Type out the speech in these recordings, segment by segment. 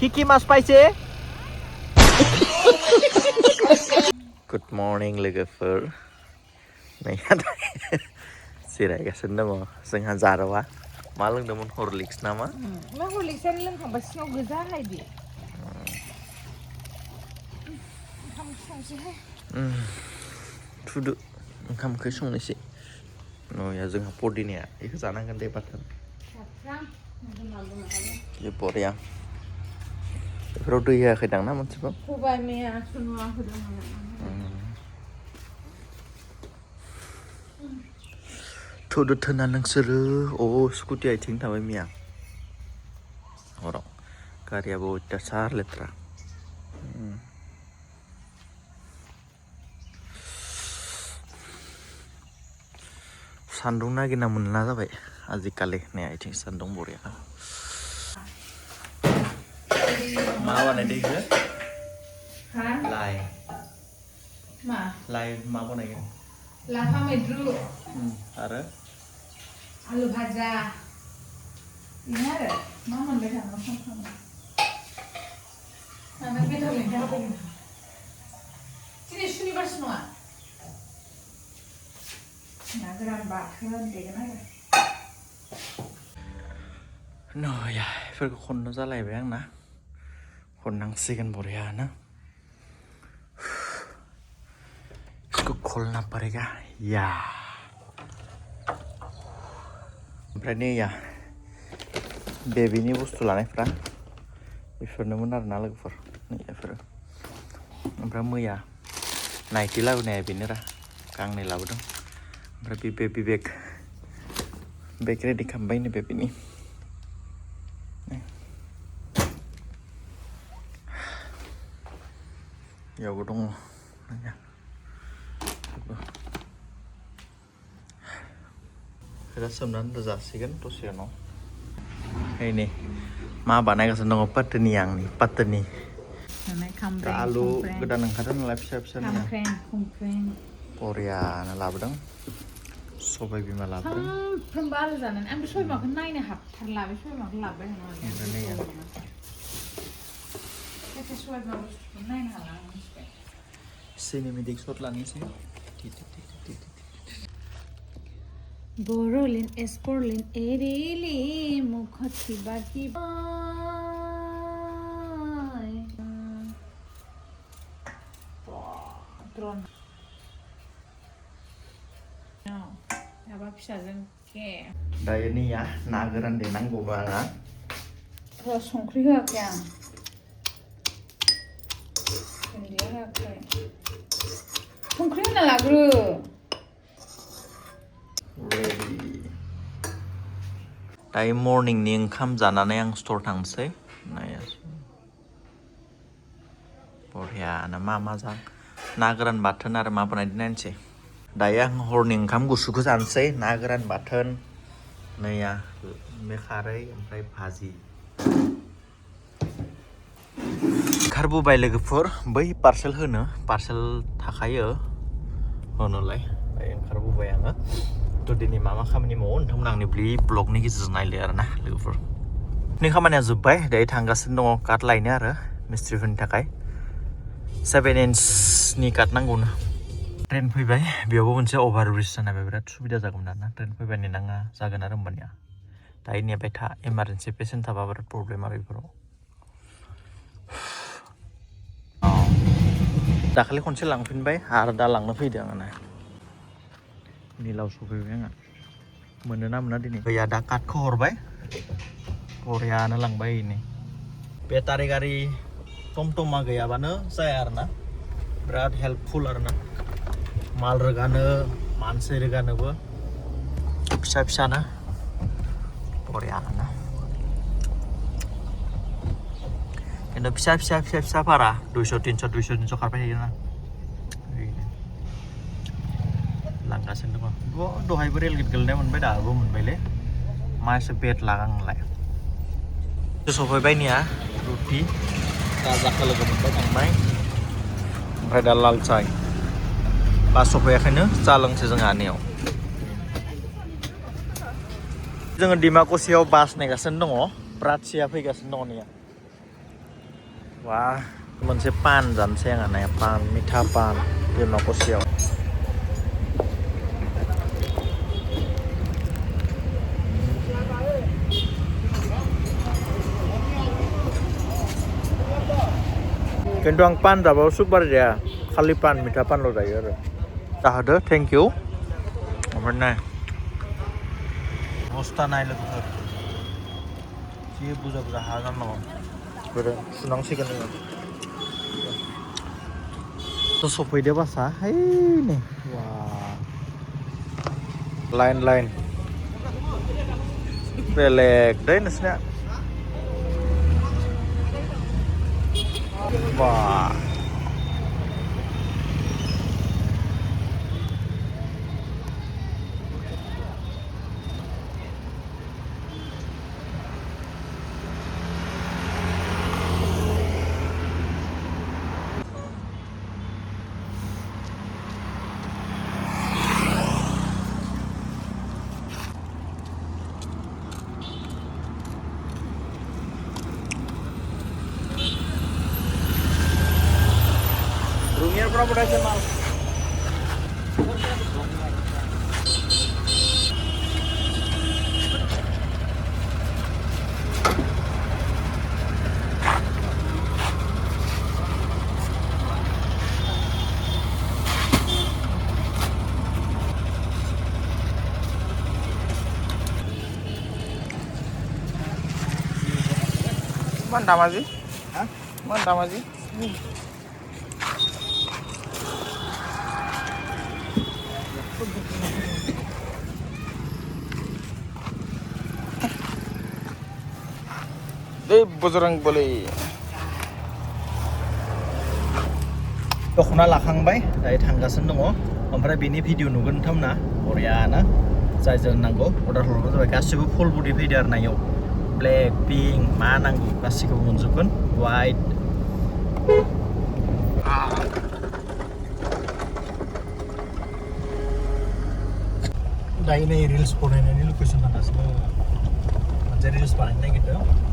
Kiki mas spicy? Good morning लोगोफोर नै जिरायगासिनो दङ जोंहा जारौआ मा लोंदोंमोन हरलिक्स नामा मा हरलिक्सआनो लोंखांबा सिङाव गोजा हायदि ओंखाम संसैहाय थुदो ओंखामखौ संनोसै नया जोंहा पदिनाया बेखौ जानांगोन दे बाथोन बरिया बेफोराव दै होआखैदां ना मोनसेबाव होबाय मैया सुनुआ होदों थुदो थोना नोंसोरो स्कुटि आथिं थाबाय मैया हराव गारियाबो अयथासार लेथ्रा सान्दुं नागिरना मोनला जाबाय आजिखालि नै आथिं सान्दुं बरिया मा बानायदो इखो लाइ मा बानायगोन लाफा मैद्रु आरो आलु भाजा बेनो आरो मा मोनबाय थानांगौ सानफ्रामबो मानो बेदर लेंहरबाय दिनै सुनिबारसो नङा ना गोरान बाथोन देगोन आरो नया बेफोरखौ खननो जालायबाय आंना खननांसिगोन बरियानो इसको खोलना पड़ेगा या ओमफ्राय नैया बेबिनि बुस्थु लानायफ्रा बेफोरनोमोन आरोना लोगोफोर बेफोरो ओमफ्राय मैया नाइटि लाबोनाया बेनोरा गांनै लाबोदों ओमफ्राय बे बेबि बेग रेडि खालामबायनो बेबिनि बेयावबो दङ खोथा सोमनानै जासिगोन दसे उनाव नै मा बानायगासिनो दङ पातोनि आंनि पातोनि आलु गोदान ओंखारदों नालाय फिसा फिसा बरियानो लाबोदों सबाय बिमा लाबोदों सानफ्रोमबो आलु जानानै आं बे सबाय बिमाखौ नायनो हाबथारला बे सबाय बिमाखौ लाबोबाय थानांगौ सिनेमेटिक शट लानोसै बर'लिन एसपरलिन एरिलि मुखथि बाखि द्रन माबा फिसाजों के दायो नैया ना गोरान देनांगौबा संख्रि होआखै आं दुन्दिया होआखै संख्रि होना लाग्रो दायो मर्निंनि ओंखाम जानानै आं स्टोर थांसै बरियानो मा जा ना गोरान बाथोन आरो मा बानायदों नायनोसै दायो आं हरनि ओंखाम गुसुखौ जानोसै ना गोरान बाथोन नैया बे खारै ओमफ्राय भाजि ओंखारबोबाय लोगोफोर बै पार्सेल होनो पार्सेल थाखायो होनोलाय दायो ओंखारबोबाय आङो थ' दिनै मा खामानि मावो नोंथांमोन आंनि ब्लगनि गेजेरजों नायलाय आरोना लोगोफोर नि खामानिया जोब्बाय दायो थांगासिनो दङ काट लायनो आरो मिस्ट्रिफोरनि थाखाय 7 इन्चनि काट नांगौनो ट्रेन फैबाय बेयावबो मोनसे अभार ब्रिज जानायबाय बिराद सुबिदा जागौमोन आरोना ट्रेन फैबाय नेनाङा जागोन आरो होमबानिया दायो नेबाय था इमारजेन्सि पेसेन्ट थाबा बिराद प्रब्लेम आरो बेफोराव दाखालि खनसे लांफिनबाय आरो दा लांनो फैदों आङो मिलाव सफैबाय आङो मोनोना मोना दिनै गैया दा काटखौ हरबाय बरियानो लांबाय नै बेटारि गारि टमटमा गैयाबानो जाया आरोना बिराद हेल्पफुल आरोना माल रोगानो मानसि रोगानोबो फिसा फिसानो बरियानो खिन्थु फिसा भारा 200-300 खारबाय थायोना लांगासिनो दङ दहायबो रेलगेट गोलैनाय मोनबाय दाबो मोनबायलै मा एसे बेट लागांलाय सफैबाय निया रुटि गाजाखौ लोगो मोनबाय थांबाय ओमफ्राय दा लाल साय बास सफैयाखैनो चा लोंसै जोंहा नेयाव जोङो डिमाकुसियाव बास नेगासिनो दङ प्राचिया फैगासिनो दङ निया Wah, मोनसे पान जानोसै आङो नाया पान मिठा पान दैमा खरसेयाव खिन्थु आं पान जाबाबो सुपार जाया खालि पान मिठा पानल' जायो आरो जाहोदो थेंक इउ ओमफ्राय नाय बस्था नाय लोगोफोर जि बुरजा बुरजा हा जाना दङ बेफोरो सुनांसिगोन जोङो थ' सफैदो बासा है नै वा लाइन लाइन बेलेग दै नोंसिना बा Rumir berapa dah mal? Mantap aja. Hah? Mantap aja. Bajrang बलि दख'ना लाखांबाय दायो थांगासिनो दङ ओमफ्राय बेनि भिडिअ नुगोन नोंथांमोना बरियानो जाय जाय नांगौ अर्डार हरबानो जाबाय गासिबो फुल बडि फैदो आरो नायाव ब्लेक पिंक मा नांगौ गासिखौबो मोनजोबगोन वाइट दायो नै रिल्स बनायनायनि लकेसन थांगासिनो मोनसे रिल्स बानायनो नागिरदों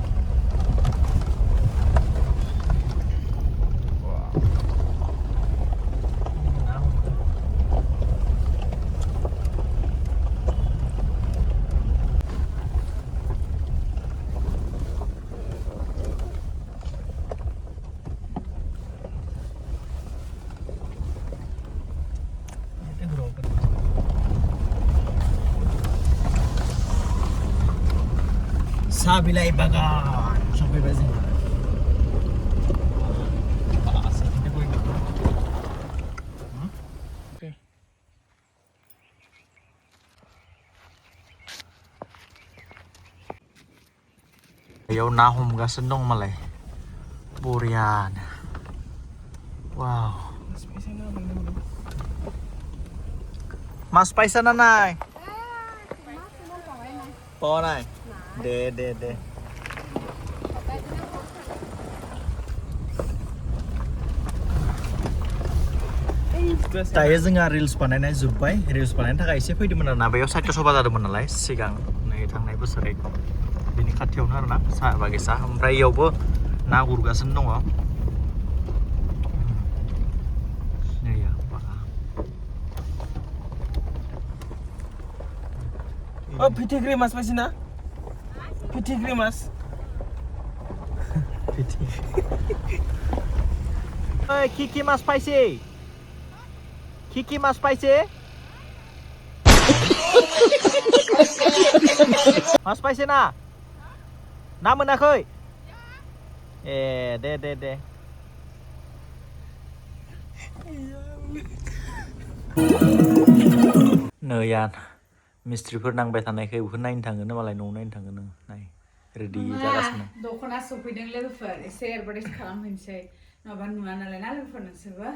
Sabilai bagan sampai bazing. Oke. Yaw na हमगासिनो दं मालाय बरियानो wow Mas paisa na nai po nai de दायो जोंहा रिल्स बानायनाय जोब्बाय रिल्स बानायनो थाखाय एसे फैदोंमोन आरोना बेयाव साहित्य सभा जादोंमोन नालाय सिगां नै थांनाय बोसोरै बेनि खाथियावनो आरोना साहा बागिसा ओमफ्राय इयावबो ना गुरगासिनो दङ Oh, fitigre mas pasina? Fitigre mas. Hey, Kiki mas spicy. Kiki mas spicy. Mas spicy na? Na मोनाखै? दे. Nöyan. मिस्ट्रिफोर नांबाय थानायखाय बेखौ नायनो थाङोनो मालाय न'आव नायनो थाङोनो नाय रेडि जागासिनो दख'ना सफैदों लोगोफोर एसे एडभार्टाइज खालामहैनोसै नङाबा नुवा नालाय ना लोगोफोर नोंसोरबो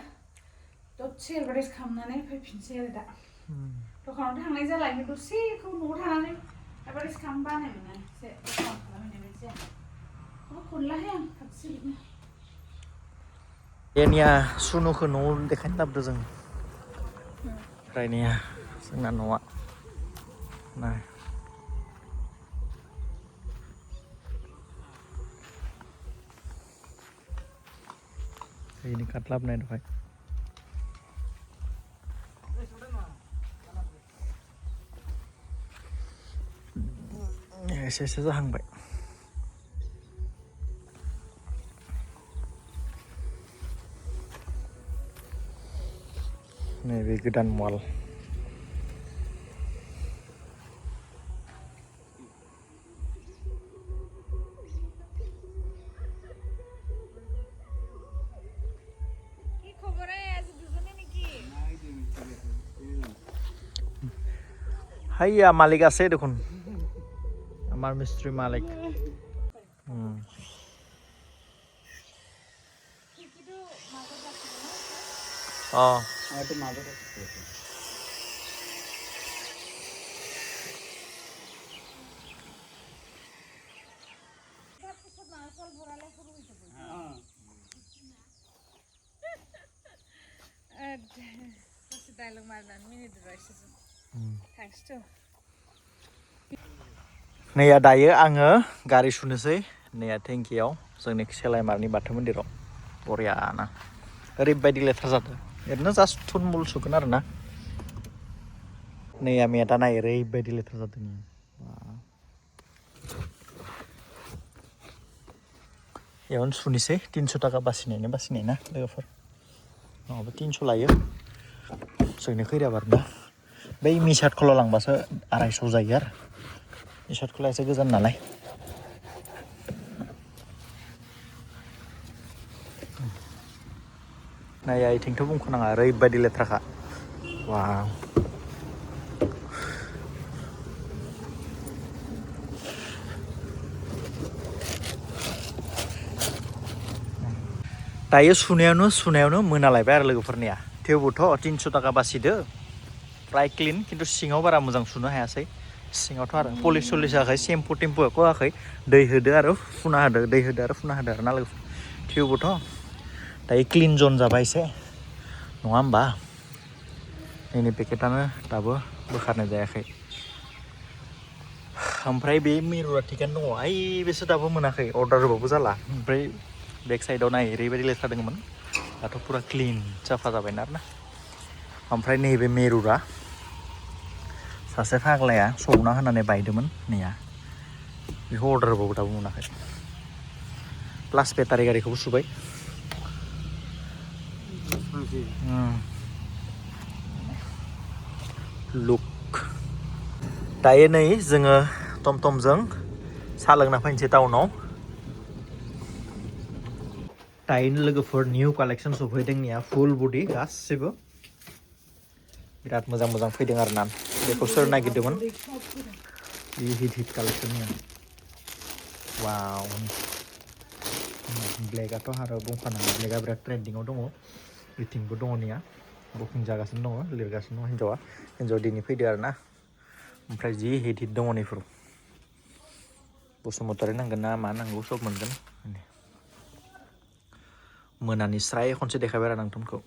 दसे एडभार्टाइज खालामनानै फैफिनसै आरो दा दखानाव थांनाय जाला दसेखौ न'आव थानानै एडभार्टाइज खालामनो बानाय मोनो एसे दखान खालामहैनाय बायदि जाया खनलाहाय आं खाथिनो एनिया सुनुखौ न'आव देखायनो लाबोदों जों रायनाया जोंना न'आ Nah. ini katlabनाय दहाय एसे जाहांबाय नैबे गोदान वाल হাইয়া মালিক আছে দেখুন আমার মিস্ত্রি মালিক dialogue मारनानै मिनिदो एसेसो थैंक्स टू नैया दायो आङो गारि सुनोसै नैया टेंकियाव जोंनि सेलायमारनि बाथौ मन्दिराव बरियाना ओरैबायदि लेथ्रा जादों ओरैनो जास्ट थुनमुल सुगोन आरोना नैया मेटा नाय ओरैबायदि लेथ्रा जादों बेयावनो सुनोसै 300 थाखा बासिनाय ना लोगोफोर नङाबा 300 लायो जोंनि खैराबार दा बै मिसाट खला लांबासो 250 जायो आरो मिसाट खला एसे गोजान नालाय नाया इथिंथ' बुंख'नाङा ओरैबायदि लेथ्राखा वाव दायो सुनायावनो मोनालायबाय आरो लोगोफोरनिया थेवबोथ' 300 थाखा बासिदो फ्राय क्लिन खिन्थु सिङाव बारा मोजां सुनो हायासै सिङावथ' आरो पलिस होआखै सेम्पु टेम्पुखौ होआखै दै होदो आरो फुना होदो आरो ना लोगोफोर थेवबोथ' दायो क्लिन जन जाबाय एसे नङा होमबा नैनि पेकेटानो दाबो बोखारनाय जायाखै ओमफ्राय बे मिर'रा थिगानो दङ ओइ बेसो दाबो मोनाखै अर्डार होबाबो जाला ओमफ्राय बेक साइडआव नाय ओरैबायदि लेथ्रा दङमोन दाथ' पुरा क्लिन साफा जाबायना आरोना ओमफ्राय नैबे मिर'रा सासे फाग्लाया सौना होनानै बायदोंमोन नैया बेखौ अर्डार होबाबो दाबो मोनाखै प्लास बेटारि गारिखौबो सुबाय लुक दायो नै जोङो टमटमजों साहा लोंना फैनोसै टाउनाव दायो लोगोफोर निउ कालेक्सन सफैदोंनिया फुल बडि गासिबो बिराद मोजां फैदों आरो ना बेखौ सोर नागिरदोंमोन बे हिट कालेक्सननिया वाव ब्लेकआथ' आरो बुंखानाङा ब्लेकआ बिराद ट्रेन्डिङाव दङ बिथिंबो दङ निया बुकिं जागासिनो दङ लिरगासिनो दङ हिन्जावा दिनै फैदो आरो ना ओमफ्राय जि हिट दङ नैफोर बसुमतारी नांगोन ना मा नांगौ सब मोनगोन मोनानि स्राय खनसे देखायबाय आरो नोंथांखौ